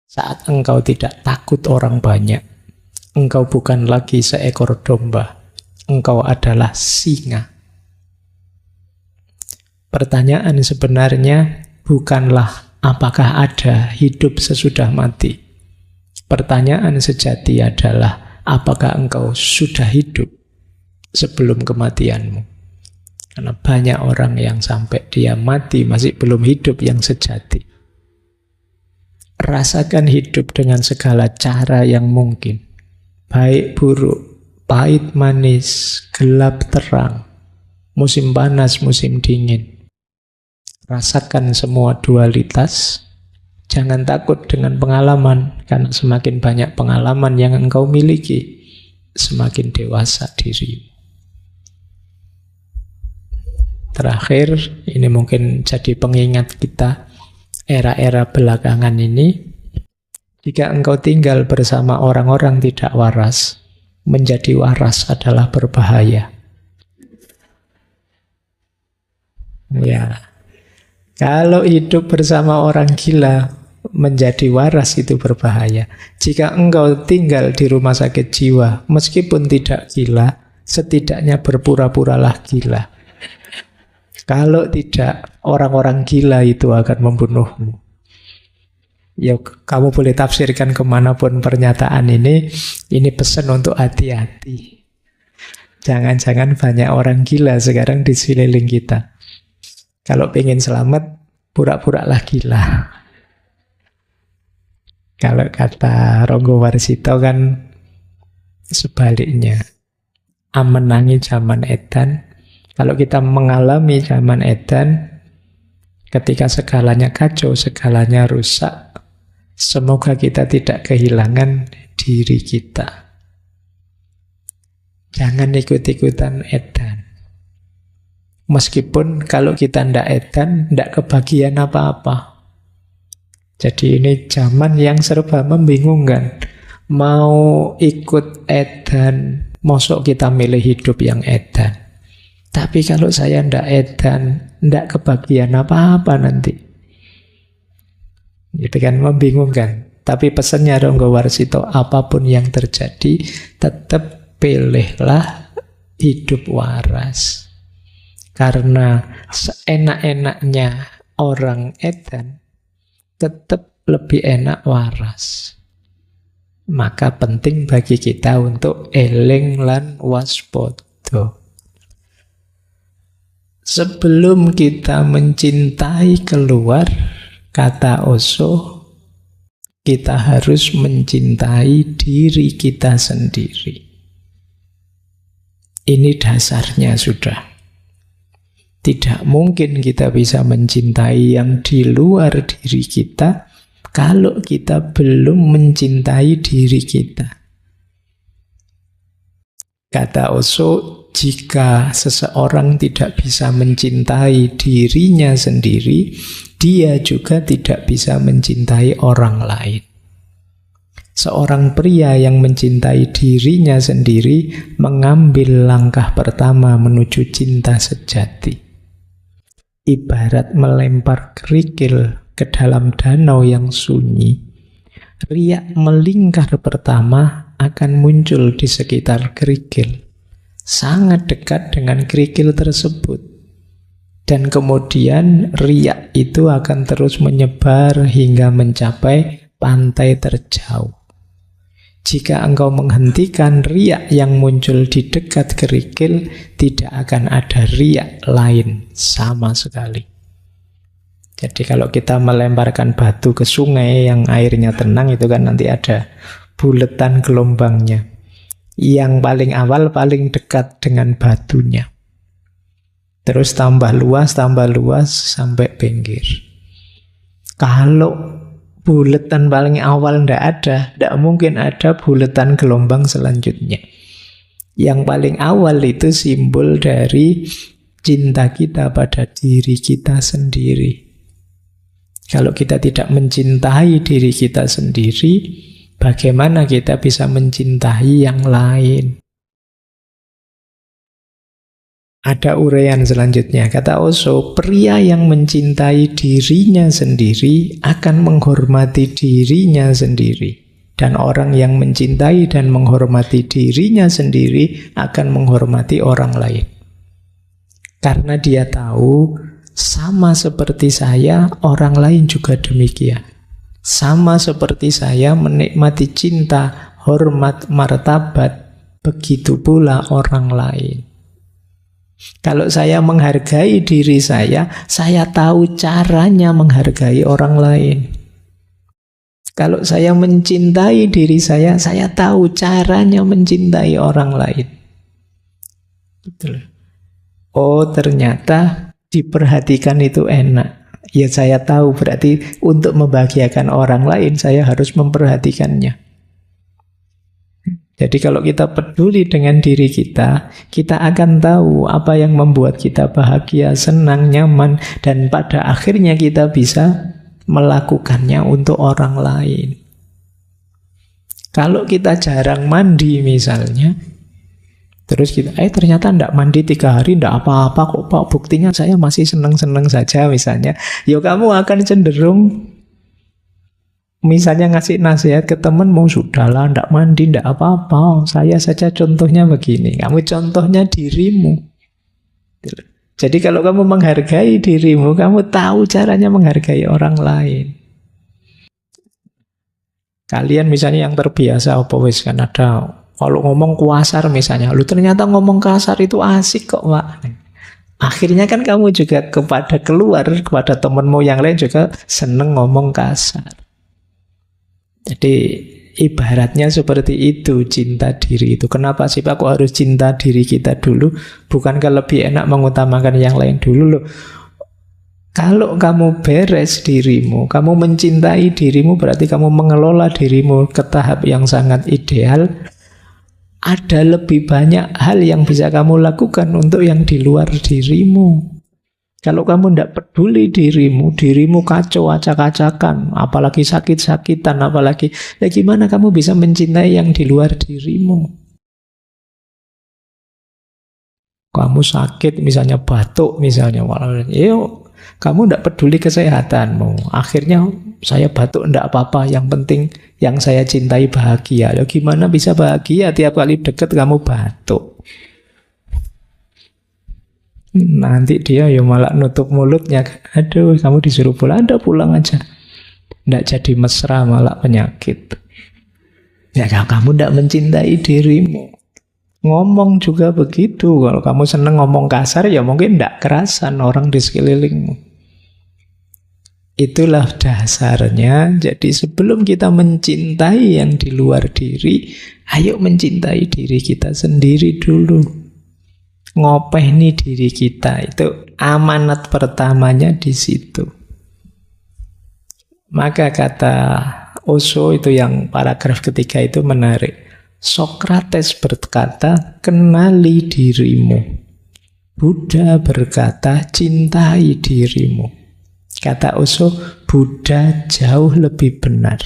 Saat engkau tidak takut orang banyak, engkau bukan lagi seekor domba, engkau adalah singa. Pertanyaan sebenarnya bukanlah apakah ada hidup sesudah mati. Pertanyaan sejati adalah apakah engkau sudah hidup sebelum kematianmu. Karena banyak orang yang sampai dia mati masih belum hidup yang sejati. Rasakan hidup dengan segala cara yang mungkin. Baik buruk, pahit manis, gelap terang, musim panas, musim dingin. Rasakan semua dualitas. Jangan takut dengan pengalaman, karena semakin banyak pengalaman yang engkau miliki, semakin dewasa dirimu. Terakhir, ini mungkin jadi pengingat kita era-era belakangan ini. Jika engkau tinggal bersama orang-orang tidak waras, menjadi waras adalah berbahaya. Ya. Kalau hidup bersama orang gila, menjadi waras itu berbahaya. Jika engkau tinggal di rumah sakit jiwa, meskipun tidak gila, setidaknya berpura-puralah gila. Kalau tidak, orang-orang gila itu akan membunuhmu. Ya, kamu boleh tafsirkan kemanapun pernyataan ini pesan untuk hati-hati. Jangan-jangan banyak orang gila sekarang di sekeliling kita. Kalau pengen selamat, pura-puralah gila. Kalau kata Ronggo Warsito kan sebaliknya. Amenangi zaman edan. Kalau kita mengalami zaman edan, ketika segalanya kacau, segalanya rusak, semoga kita tidak kehilangan diri kita. Jangan ikut-ikutan edan. Meskipun kalau kita ndak edan, ndak kebagian apa-apa. Jadi ini zaman yang serba membingungkan. Mau ikut edan, mosok kita milih hidup yang edan. Tapi kalau saya ndak edan, ndak kebagian apa-apa nanti. Itu kan membingungkan. Tapi pesannya Ronggo Warsito, apapun yang terjadi, tetap pilihlah hidup waras. Karena seenak-enaknya orang edan, tetap lebih enak waras. Maka penting bagi kita untuk eling lan waspada. Sebelum kita mencintai keluar, kata Osho, kita harus mencintai diri kita sendiri. Ini dasarnya sudah. Tidak mungkin kita bisa mencintai yang di luar diri kita kalau kita belum mencintai diri kita. Kata Osho, jika seseorang tidak bisa mencintai dirinya sendiri, dia juga tidak bisa mencintai orang lain. Seorang pria yang mencintai dirinya sendiri mengambil langkah pertama menuju cinta sejati. Ibarat melempar kerikil ke dalam danau yang sunyi, riak melingkar pertama akan muncul di sekitar kerikil, sangat dekat dengan kerikil tersebut. Dan kemudian riak itu akan terus menyebar hingga mencapai pantai terjauh. Jika engkau menghentikan riak yang muncul di dekat kerikil, tidak akan ada riak lain sama sekali. Jadi kalau kita melemparkan batu ke sungai yang airnya tenang, itu kan nanti ada buletan gelombangnya. Yang paling awal paling dekat dengan batunya. Terus tambah luas sampai pinggir. Kalau buletan paling awal tidak mungkin ada buletan gelombang selanjutnya. Yang paling awal itu simbol dari cinta kita pada diri kita sendiri. Kalau kita tidak mencintai diri kita sendiri, bagaimana kita bisa mencintai yang lain? Ada uraian selanjutnya. Kata Osho, pria yang mencintai dirinya sendiri akan menghormati dirinya sendiri. Dan orang yang mencintai dan menghormati dirinya sendiri akan menghormati orang lain. Karena dia tahu, sama seperti saya, orang lain juga demikian. Sama seperti saya menikmati cinta, hormat, martabat, begitu pula orang lain. Kalau saya menghargai diri saya tahu caranya menghargai orang lain. Kalau saya mencintai diri saya tahu caranya mencintai orang lain. Betul. Oh, ternyata diperhatikan itu enak. Ya, saya tahu berarti untuk membahagiakan orang lain saya harus memperhatikannya. Jadi kalau kita peduli dengan diri kita akan tahu apa yang membuat kita bahagia, senang, nyaman, dan pada akhirnya kita bisa melakukannya untuk orang lain. Kalau kita jarang mandi misalnya, terus kita, ternyata tidak mandi 3 hari, tidak apa-apa kok Pak, buktinya saya masih senang-senang saja misalnya. Ya kamu akan cenderung misalnya ngasih nasihat ke teman, mau sudahlah, ndak mandi, ndak apa-apa. Saya saja contohnya begini. Kamu contohnya dirimu. Jadi kalau kamu menghargai dirimu, kamu tahu caranya menghargai orang lain. Kalian misalnya yang terbiasa, apa wis kan ada, kalau ngomong kasar misalnya, lu ternyata ngomong kasar itu asik kok Pak. Akhirnya kan kamu juga kepada temanmu yang lain juga seneng ngomong kasar. Jadi ibaratnya seperti itu cinta diri itu. Kenapa sih Pak kok harus cinta diri kita dulu? Bukankah lebih enak mengutamakan yang lain dulu loh? Kalau kamu beres dirimu, kamu mencintai dirimu, berarti kamu mengelola dirimu ke tahap yang sangat ideal. Ada lebih banyak hal yang bisa kamu lakukan untuk yang di luar dirimu. Kalau kamu tidak peduli dirimu kacau, acak-acakan, apalagi sakit-sakitan, apalagi, gimana kamu bisa mencintai yang di luar dirimu? Kamu sakit, misalnya batuk, misalnya, kamu tidak peduli kesehatanmu. Akhirnya saya batuk, tidak apa-apa, yang penting yang saya cintai bahagia. Gimana bisa bahagia tiap kali deket kamu batuk? Nanti dia malah nutup mulutnya. Aduh, kamu disuruh pulang, pulang aja. Tidak jadi mesra, malah penyakit. Ya kamu tidak mencintai dirimu. Ngomong juga begitu. Kalau kamu seneng ngomong kasar, ya mungkin tidak kerasan orang di sekelilingmu. Itulah dasarnya. Jadi sebelum kita mencintai yang di luar diri, ayo mencintai diri kita sendiri dulu. Ngopeni diri kita, itu amanat pertamanya di situ. Maka kata Osho itu yang paragraf ketiga itu menarik. Sokrates berkata, kenali dirimu. Buddha berkata, cintai dirimu. Kata Osho, Buddha jauh lebih benar.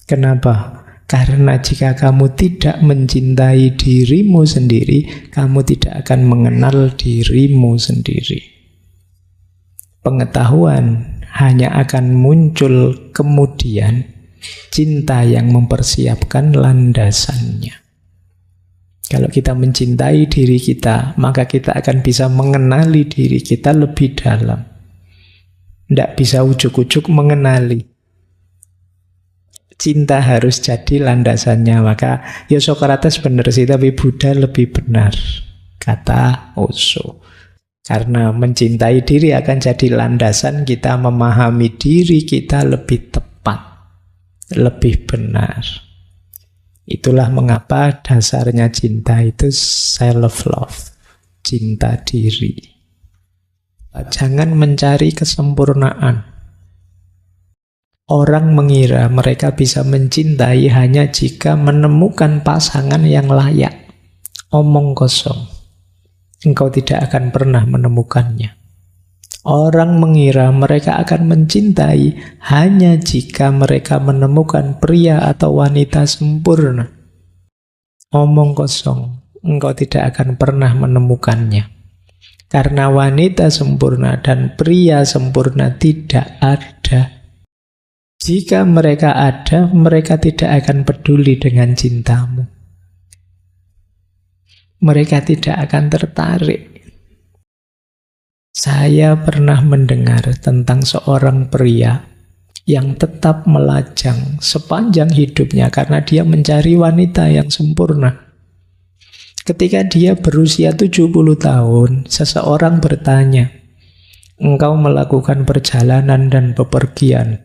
Kenapa? Karena jika kamu tidak mencintai dirimu sendiri, kamu tidak akan mengenal dirimu sendiri. Pengetahuan hanya akan muncul kemudian, cinta yang mempersiapkan landasannya. Kalau kita mencintai diri kita, maka kita akan bisa mengenali diri kita lebih dalam. Tidak bisa ujuk-ujuk mengenali. Cinta harus jadi landasannya. Maka ya Sokrates benar sih, tapi Buddha lebih benar, kata Osho. Karena mencintai diri akan jadi landasan kita memahami diri kita lebih tepat, lebih benar. Itulah mengapa dasarnya cinta itu self-love, cinta diri. Jangan mencari kesempurnaan. Orang mengira mereka bisa mencintai hanya jika menemukan pasangan yang layak. Omong kosong. Engkau tidak akan pernah menemukannya. Orang mengira mereka akan mencintai hanya jika mereka menemukan pria atau wanita sempurna. Omong kosong. engkau tidak akan pernah menemukannya. Karena wanita sempurna dan pria sempurna tidak ada. Jika mereka ada, mereka tidak akan peduli dengan cintamu. Mereka tidak akan tertarik. Saya pernah mendengar tentang seorang pria yang tetap melajang sepanjang hidupnya karena dia mencari wanita yang sempurna. Ketika dia berusia 70 tahun, seseorang bertanya, engkau melakukan perjalanan dan bepergian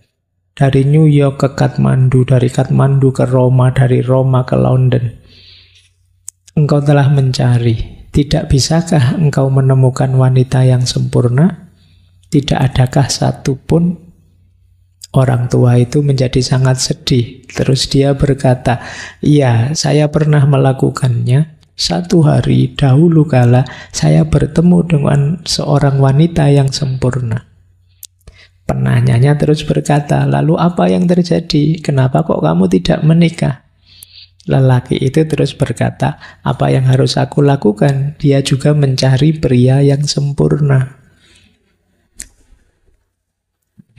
dari New York ke Kathmandu, dari Kathmandu ke Roma, dari Roma ke London. Engkau telah mencari. Tidak bisakah engkau menemukan wanita yang sempurna? Tidak adakah satu pun? Orang tua itu menjadi sangat sedih. Terus dia berkata, iya, saya pernah melakukannya. Satu hari dahulu kala saya bertemu dengan seorang wanita yang sempurna. Penanyanya terus berkata, lalu apa yang terjadi? Kenapa kok kamu tidak menikah? Lelaki itu terus berkata, apa yang harus aku lakukan? Dia juga mencari pria yang sempurna.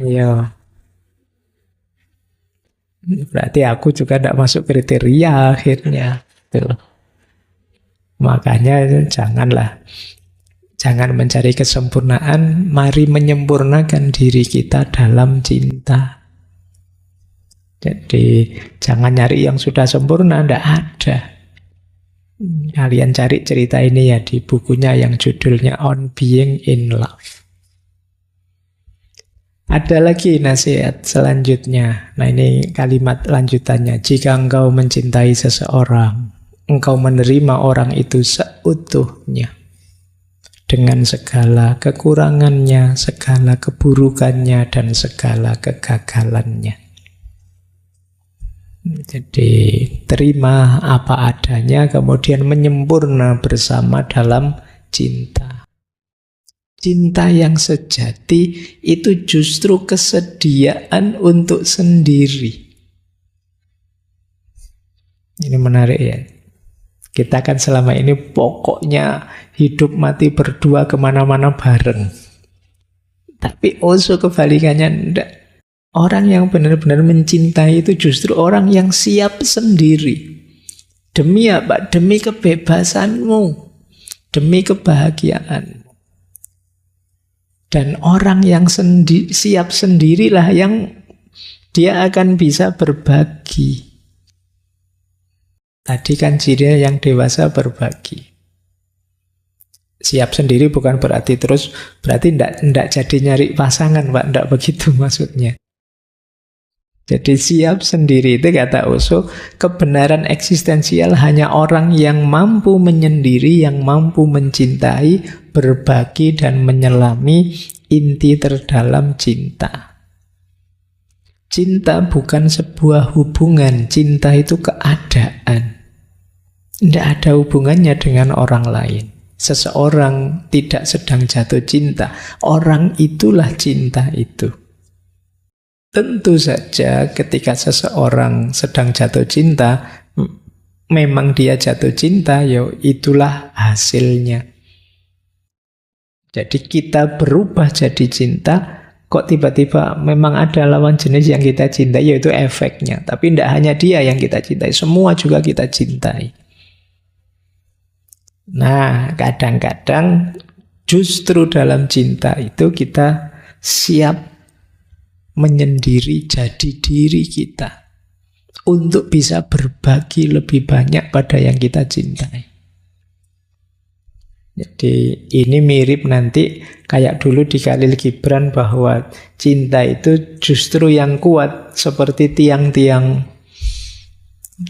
Ya, berarti aku juga tidak masuk kriteria akhirnya. Tuh. Makanya jangan mencari kesempurnaan, mari menyempurnakan diri kita dalam cinta. Jadi jangan nyari yang sudah sempurna, tidak ada. Kalian cari cerita ini ya di bukunya yang judulnya On Being in Love. Ada lagi nasihat selanjutnya. Nah ini kalimat lanjutannya. Jika engkau mencintai seseorang, engkau menerima orang itu seutuhnya. Dengan segala kekurangannya, segala keburukannya, dan segala kegagalannya. Jadi terima apa adanya, kemudian menyempurna bersama dalam cinta. Cinta yang sejati itu justru kesediaan untuk sendiri. Ini menarik ya. Kita kan selama ini pokoknya hidup mati berdua kemana-mana bareng. Tapi also kebalikannya enggak. Orang yang benar-benar mencintai itu justru orang yang siap sendiri. Demi apa? Demi kebebasanmu. Demi kebahagiaan. Dan orang yang siap sendirilah yang dia akan bisa berbagi. Tadi kan cirinya yang dewasa berbagi. Siap sendiri bukan berarti tidak jadi nyari pasangan, Pak. Tidak begitu maksudnya. Jadi siap sendiri itu kata Osho, kebenaran eksistensial hanya orang yang mampu menyendiri, yang mampu mencintai, berbagi, dan menyelami inti terdalam cinta. Cinta bukan sebuah hubungan, cinta itu keadaan. Tidak ada hubungannya dengan orang lain. Seseorang tidak sedang jatuh cinta, orang itulah cinta itu. Tentu saja ketika seseorang sedang jatuh cinta, memang dia jatuh cinta, ya itulah hasilnya. Jadi kita berubah jadi cinta, kok tiba-tiba memang ada lawan jenis yang kita cintai, yaitu efeknya. Tapi tidak hanya dia yang kita cintai, semua juga kita cintai. Nah, kadang-kadang justru dalam cinta itu kita siap menyendiri jadi diri kita untuk bisa berbagi lebih banyak pada yang kita cintai. Jadi ini mirip nanti kayak dulu di Khalil Gibran bahwa cinta itu justru yang kuat seperti tiang-tiang,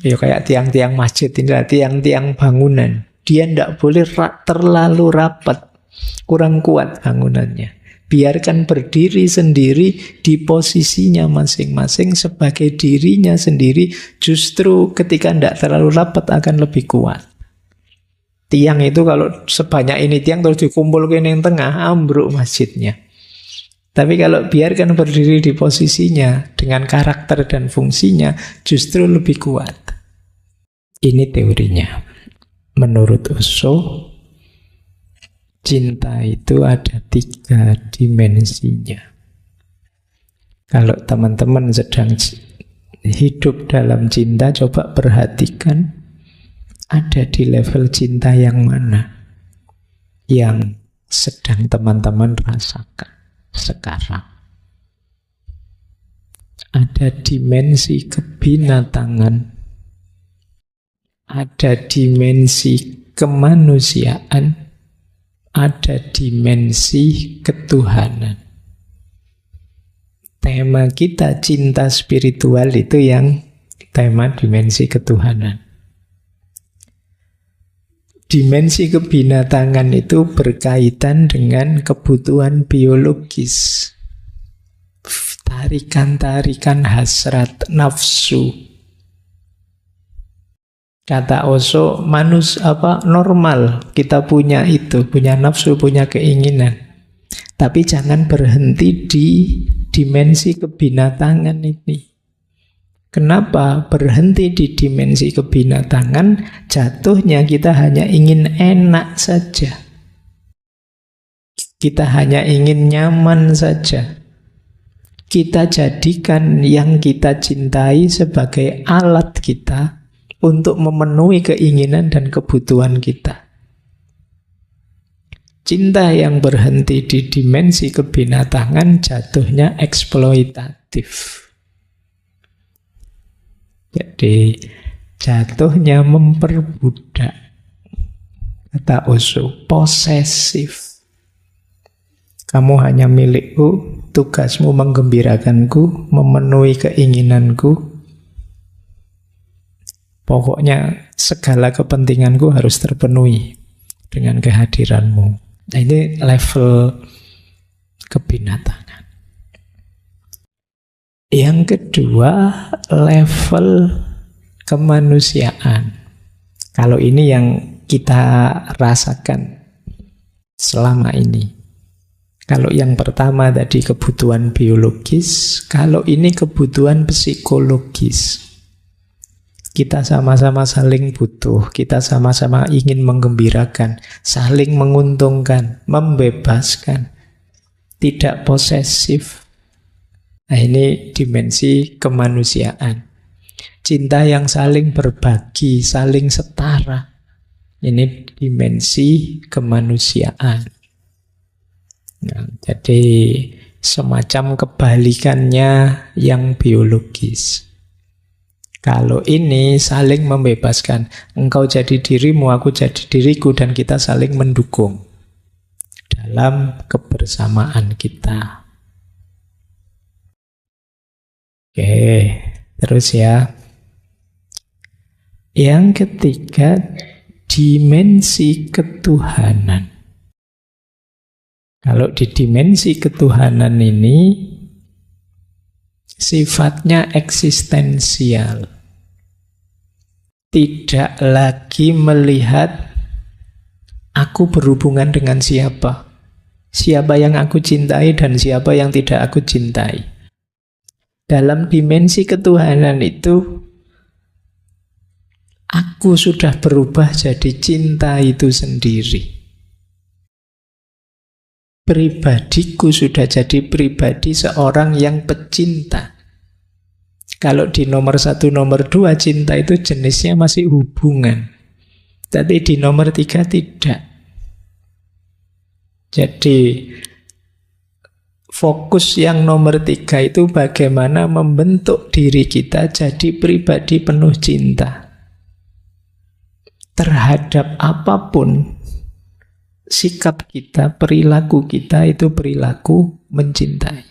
ya kayak tiang-tiang masjid ini, tiang-tiang bangunan. Dia tidak boleh terlalu rapat, kurang kuat bangunannya. Biarkan berdiri sendiri di posisinya masing-masing sebagai dirinya sendiri. Justru ketika tidak terlalu rapat akan lebih kuat. Tiang itu kalau sebanyak ini tiang terus dikumpulkan yang tengah, ambruk masjidnya. Tapi kalau biarkan berdiri di posisinya dengan karakter dan fungsinya, justru lebih kuat. Ini teorinya. Menurut Osho, cinta itu ada 3 dimensinya. Kalau teman-teman sedang hidup dalam cinta, coba perhatikan ada di level cinta yang mana yang sedang teman-teman rasakan sekarang. Ada dimensi kebinatangan, ada dimensi kemanusiaan, ada dimensi ketuhanan. Tema kita cinta spiritual itu yang tema dimensi ketuhanan. Dimensi kebinatangan itu berkaitan dengan kebutuhan biologis. Tarikan-tarikan hasrat nafsu. Kata Osho, normal kita punya itu, punya nafsu, punya keinginan. Tapi jangan berhenti di dimensi kebinatangan ini. Kenapa berhenti di dimensi kebinatangan? Jatuhnya kita hanya ingin enak saja. Kita hanya ingin nyaman saja. Kita jadikan yang kita cintai sebagai alat kita untuk memenuhi keinginan dan kebutuhan kita. Cinta yang berhenti di dimensi kebinatangan jatuhnya eksploitatif. Jadi jatuhnya memperbudak. Kata Osho, posesif. Kamu hanya milikku, tugasmu menggembirakanku, memenuhi keinginanku. Pokoknya segala kepentinganku harus terpenuhi dengan kehadiranmu. Nah, ini level kebinatangan. Yang kedua, level kemanusiaan. Kalau ini yang kita rasakan selama ini. Kalau yang pertama tadi kebutuhan biologis, kalau ini kebutuhan psikologis. Kita sama-sama saling butuh, kita sama-sama ingin menggembirakan, saling menguntungkan, membebaskan, tidak posesif. Nah, ini dimensi kemanusiaan. Cinta yang saling berbagi, saling setara. Ini dimensi kemanusiaan. Nah, jadi semacam kebalikannya yang biologis. Kalau ini saling membebaskan, engkau jadi dirimu, aku jadi diriku, dan kita saling mendukung dalam kebersamaan kita. Oke, terus ya. Yang ketiga, dimensi ketuhanan. Kalau di dimensi ketuhanan ini sifatnya eksistensial. Tidak lagi melihat aku berhubungan dengan siapa. Siapa yang aku cintai dan siapa yang tidak aku cintai. Dalam dimensi ketuhanan itu, aku sudah berubah jadi cinta itu sendiri. Pribadiku sudah jadi pribadi seorang yang pecinta. Kalau di nomor 1, nomor 2 cinta itu jenisnya masih hubungan. Tapi di nomor 3 tidak. Jadi fokus yang nomor 3 itu bagaimana membentuk diri kita jadi pribadi penuh cinta. Terhadap apapun, sikap kita, perilaku kita itu perilaku mencintai.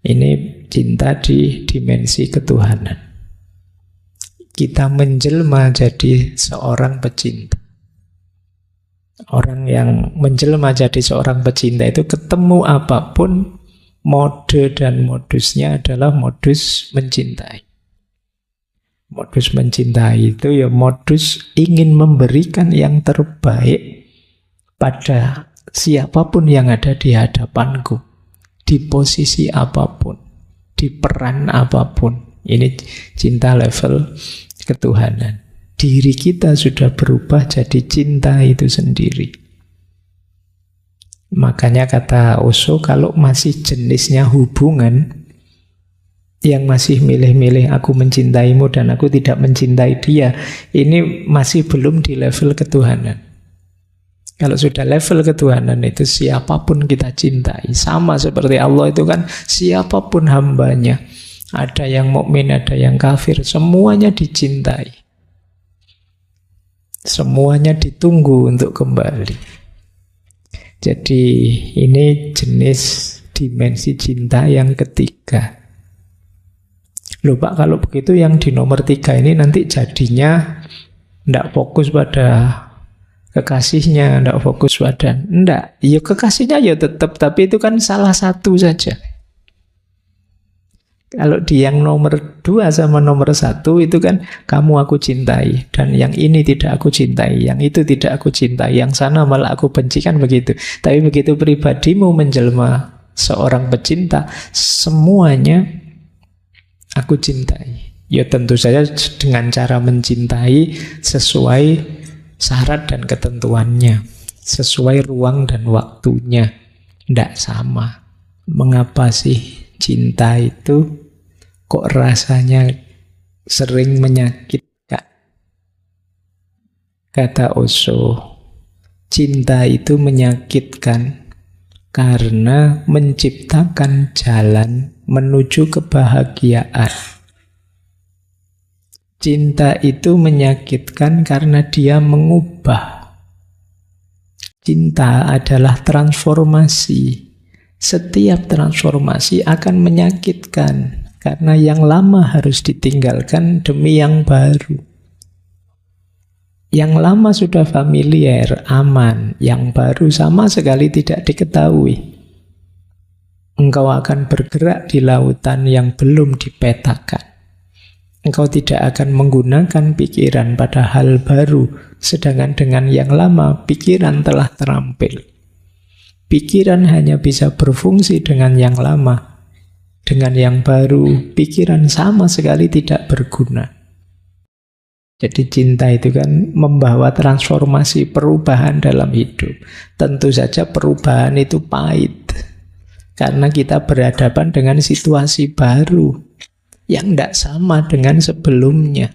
Ini cinta di dimensi ketuhanan. Kita menjelma jadi seorang pecinta. Orang yang menjelma jadi seorang pecinta itu ketemu apapun, mode dan modusnya adalah modus mencintai. Modus mencintai itu ya modus ingin memberikan yang terbaik pada siapapun yang ada di hadapanku, di posisi apapun, di peran apapun. Ini cinta level ketuhanan. Diri kita sudah berubah jadi cinta itu sendiri. Makanya kata Osho, kalau masih jenisnya hubungan yang masih milih-milih aku mencintaimu dan aku tidak mencintai dia, ini masih belum di level ketuhanan. Kalau sudah level ketuhanan itu siapapun kita cintai. Sama seperti Allah itu kan siapapun hambanya. Ada yang mukmin, ada yang kafir, semuanya dicintai. Semuanya ditunggu untuk kembali. Jadi ini jenis dimensi cinta yang ketiga. Loh Pak, kalau begitu yang di nomor 3 ini nanti jadinya tidak fokus pada kekasihnya, tidak fokus pada... Tidak, ya kekasihnya ya tetap, tapi itu kan salah satu saja. Kalau di yang nomor 2 sama nomor 1 itu kan kamu aku cintai, dan yang ini tidak aku cintai, yang itu tidak aku cintai, yang sana malah aku benci, kan begitu. Tapi begitu pribadimu menjelma seorang pecinta, semuanya aku cintai. Ya tentu saja dengan cara mencintai sesuai syarat dan ketentuannya, sesuai ruang dan waktunya. Tidak sama. Mengapa sih cinta itu kok rasanya sering menyakitkan? Kata Osho, cinta itu menyakitkan karena menciptakan jalan menuju kebahagiaan. Cinta itu menyakitkan karena dia mengubah. Cinta adalah transformasi. Setiap transformasi akan menyakitkan karena yang lama harus ditinggalkan demi yang baru. Yang lama sudah familiar, aman. Yang baru sama sekali tidak diketahui. Engkau akan bergerak di lautan yang belum dipetakan. Engkau tidak akan menggunakan pikiran pada hal baru, sedangkan dengan yang lama pikiran telah terampil. Pikiran hanya bisa berfungsi dengan yang lama. Dengan yang baru, pikiran sama sekali tidak berguna. Jadi cinta itu kan membawa transformasi, perubahan dalam hidup. Tentu saja perubahan itu pahit. Karena kita berhadapan dengan situasi baru yang tidak sama dengan sebelumnya.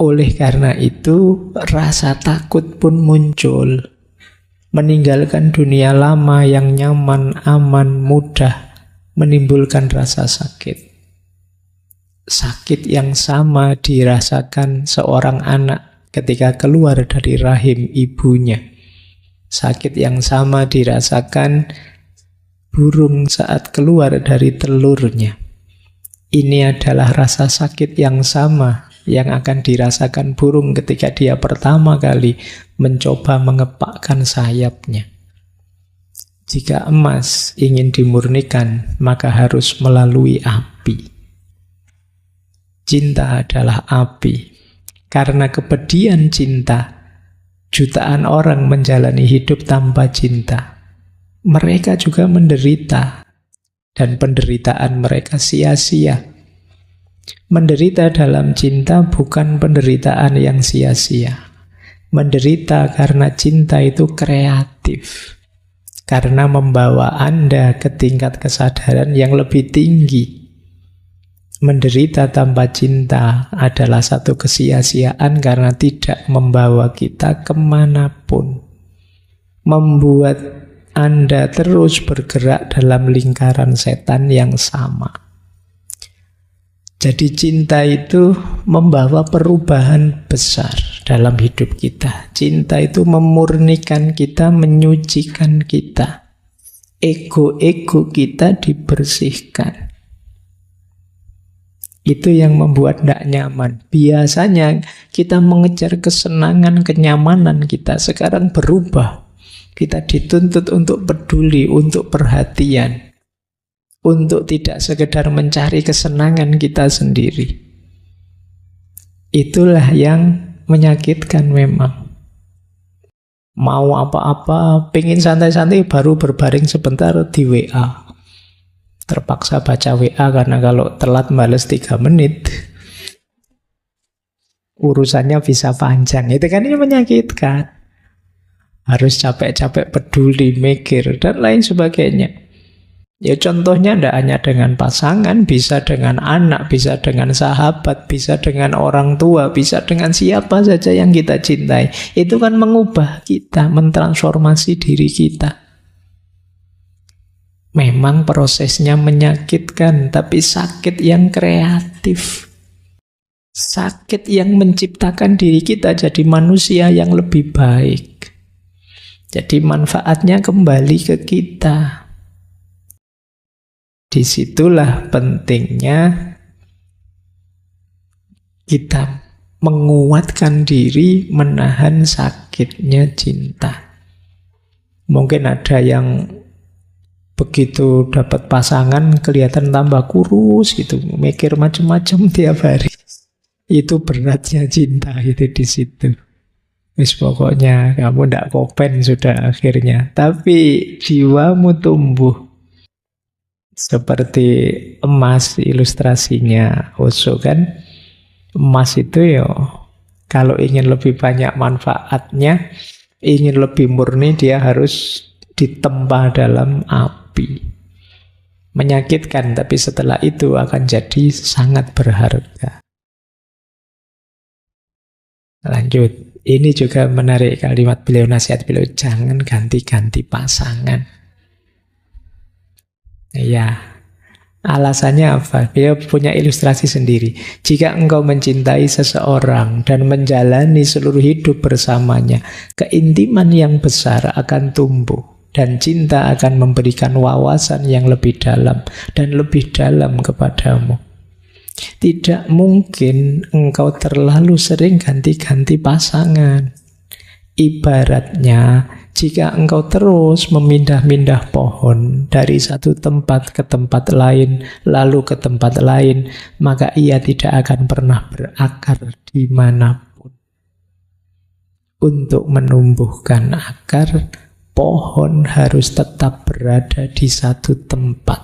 Oleh karena itu, rasa takut pun muncul. Meninggalkan dunia lama yang nyaman, aman, mudah, menimbulkan rasa sakit. Sakit yang sama dirasakan seorang anak ketika keluar dari rahim ibunya. Sakit yang sama dirasakan burung saat keluar dari telurnya. Ini adalah rasa sakit yang sama yang akan dirasakan burung ketika dia pertama kali mencoba mengepakkan sayapnya. Jika emas ingin dimurnikan, maka harus melalui api. Cinta adalah api. Karena kepedihan cinta, jutaan orang menjalani hidup tanpa cinta. Mereka juga menderita, dan penderitaan mereka sia-sia. Menderita dalam cinta bukan penderitaan yang sia-sia. Menderita karena cinta itu kreatif. Karena membawa Anda ke tingkat kesadaran yang lebih tinggi. Menderita tanpa cinta adalah satu kesia-siaan karena tidak membawa kita kemanapun. Membuat Anda terus bergerak dalam lingkaran setan yang sama. Jadi cinta itu membawa perubahan besar dalam hidup kita. Cinta itu memurnikan kita, menyucikan kita. Ego-ego kita dibersihkan. Itu yang membuat tidak nyaman. Biasanya kita mengejar kesenangan, kenyamanan kita. Sekarang berubah. Kita dituntut untuk peduli, untuk perhatian. Untuk tidak sekedar mencari kesenangan kita sendiri. Itulah yang menyakitkan memang. Mau apa-apa, pengen santai-santai baru berbaring sebentar di WA. Terpaksa baca WA karena kalau telat males 3 menit. urusannya bisa panjang. Itu kan ini menyakitkan. Harus capek-capek peduli, mikir, dan lain sebagainya. Ya contohnya tidak hanya dengan pasangan, bisa dengan anak, bisa dengan sahabat, bisa dengan orang tua, bisa dengan siapa saja yang kita cintai. Itu kan mengubah kita, mentransformasi diri kita. Memang prosesnya menyakitkan, tapi sakit yang kreatif. Sakit yang menciptakan diri kita jadi manusia yang lebih baik. Jadi manfaatnya kembali ke kita. Disitulah pentingnya kita menguatkan diri menahan sakitnya cinta. Mungkin ada yang begitu dapat pasangan kelihatan tambah kurus gitu, mikir macam-macam tiap hari. Itu beratnya cinta itu di situ. Wis pokoknya kamu ndak kopen sudah akhirnya. Tapi jiwamu tumbuh seperti emas ilustrasinya Osho kan. Emas itu ya kalau ingin lebih banyak manfaatnya, ingin lebih murni, dia harus ditempa dalam api. Menyakitkan, tapi setelah itu akan jadi sangat berharga. Lanjut. Ini juga menarik kalimat beliau, nasihat beliau, jangan ganti-ganti pasangan. Ya, alasannya apa? Beliau punya ilustrasi sendiri. Jika engkau mencintai seseorang dan menjalani seluruh hidup bersamanya, keintiman yang besar akan tumbuh. Dan cinta akan memberikan wawasan yang lebih dalam dan lebih dalam kepadamu. Tidak mungkin engkau terlalu sering ganti-ganti pasangan. Ibaratnya, jika engkau terus memindah-mindah pohon dari satu tempat ke tempat lain, lalu ke tempat lain, maka ia tidak akan pernah berakar dimanapun. Untuk menumbuhkan akar, pohon harus tetap berada di satu tempat.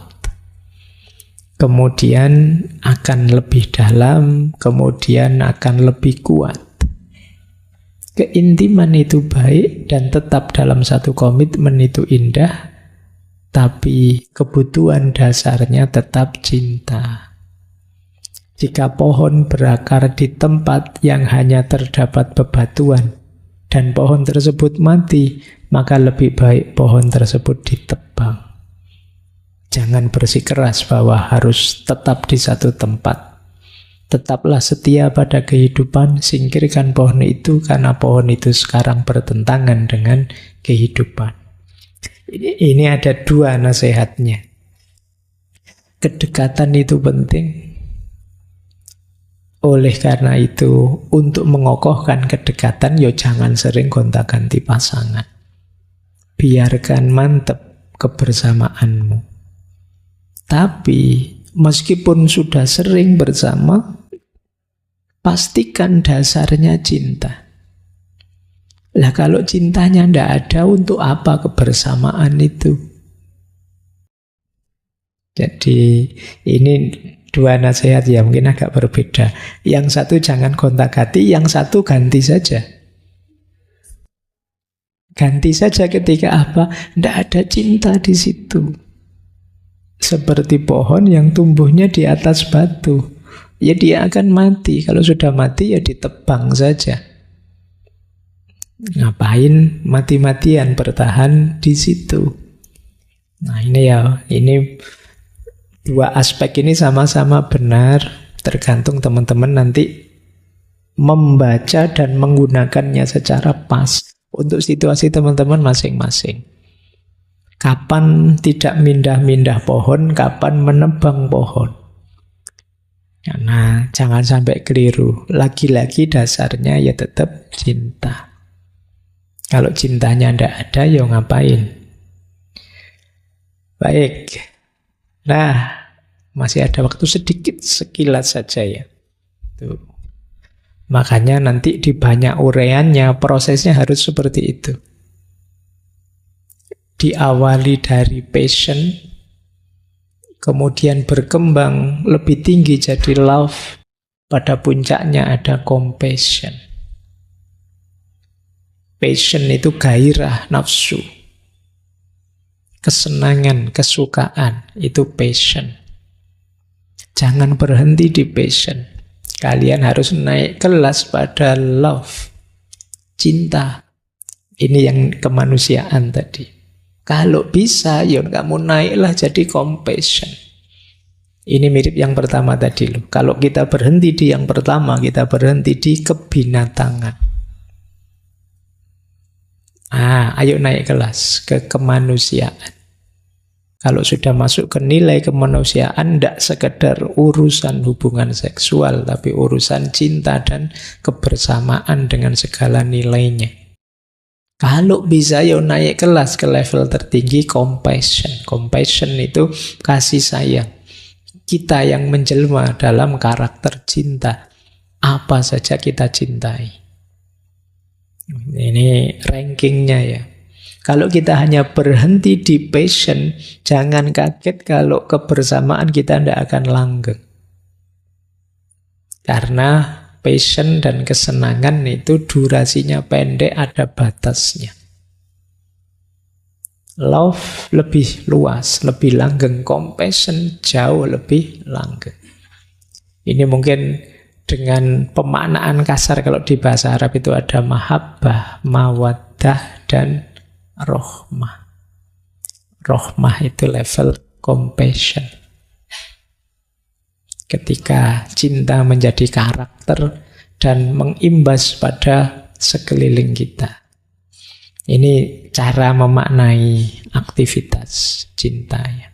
Kemudian akan lebih dalam, kemudian akan lebih kuat. Keintiman itu baik dan tetap dalam satu komitmen itu indah, tapi kebutuhan dasarnya tetap cinta. Jika pohon berakar di tempat yang hanya terdapat bebatuan dan pohon tersebut mati, maka lebih baik pohon tersebut ditebang. Jangan bersikeras bahwa harus tetap di satu tempat. Tetaplah setia pada kehidupan, singkirkan pohon itu karena pohon itu sekarang bertentangan dengan kehidupan. Ini ada dua nasihatnya. Kedekatan itu penting. Oleh karena itu, untuk mengokohkan kedekatan, ya jangan sering gonta-ganti pasangan. Biarkan mantap kebersamaanmu. Tapi meskipun sudah sering bersama, pastikan dasarnya cinta. Lah kalau cintanya tidak ada, untuk apa kebersamaan itu? Jadi ini dua nasihat ya mungkin agak berbeda. Yang satu jangan gonta-ganti, yang satu ganti saja. Ganti saja ketika apa? Tidak ada cinta di situ. Seperti pohon yang tumbuhnya di atas batu. Ya dia akan mati. Kalau sudah mati ya ditebang saja. Ngapain mati-matian bertahan di situ? Nah ini ya, ini dua aspek ini sama-sama benar. Tergantung teman-teman nanti membaca dan menggunakannya secara pas untuk situasi teman-teman masing-masing. Kapan tidak mindah-mindah pohon, kapan menebang pohon. Nah, jangan sampai keliru. Lagi-lagi dasarnya ya tetap cinta. Kalau cintanya tidak ada, ya ngapain? Baik. Nah, masih ada waktu sedikit, sekilas saja ya. Tuh. Makanya nanti di banyak uraiannya, prosesnya harus seperti itu. Diawali dari passion, kemudian berkembang lebih tinggi jadi love, Pada puncaknya ada compassion. Passion itu gairah, nafsu. Kesenangan, kesukaan, itu passion. Jangan berhenti di passion. Kalian harus naik kelas pada love, cinta. Ini yang kemanusiaan tadi. Kalau bisa, ya kamu naiklah jadi compassion. Ini mirip yang pertama tadi loh. Kalau kita berhenti di yang pertama, kita berhenti di kebinatangan. Ayo naik kelas ke kemanusiaan. Kalau sudah masuk ke nilai kemanusiaan, tidak sekedar urusan hubungan seksual, tapi urusan cinta dan kebersamaan dengan segala nilainya. Kalau bisa ya naik kelas ke level tertinggi compassion. Compassion itu kasih sayang. Kita yang menjelma dalam karakter cinta. Apa saja kita cintai. Ini rankingnya ya. Kalau kita hanya berhenti di passion, jangan kaget kalau kebersamaan kita tidak akan langgeng. Karena passion dan kesenangan itu durasinya pendek, ada batasnya. Love lebih luas, lebih langgeng. Compassion jauh lebih langgeng. Ini mungkin dengan pemaknaan kasar kalau di bahasa Arab itu ada mahabbah, mawaddah, dan rohmah. Rohmah itu level compassion. Ketika cinta menjadi karakter dan mengimbas pada sekeliling kita. Ini cara memaknai aktivitas cinta ya.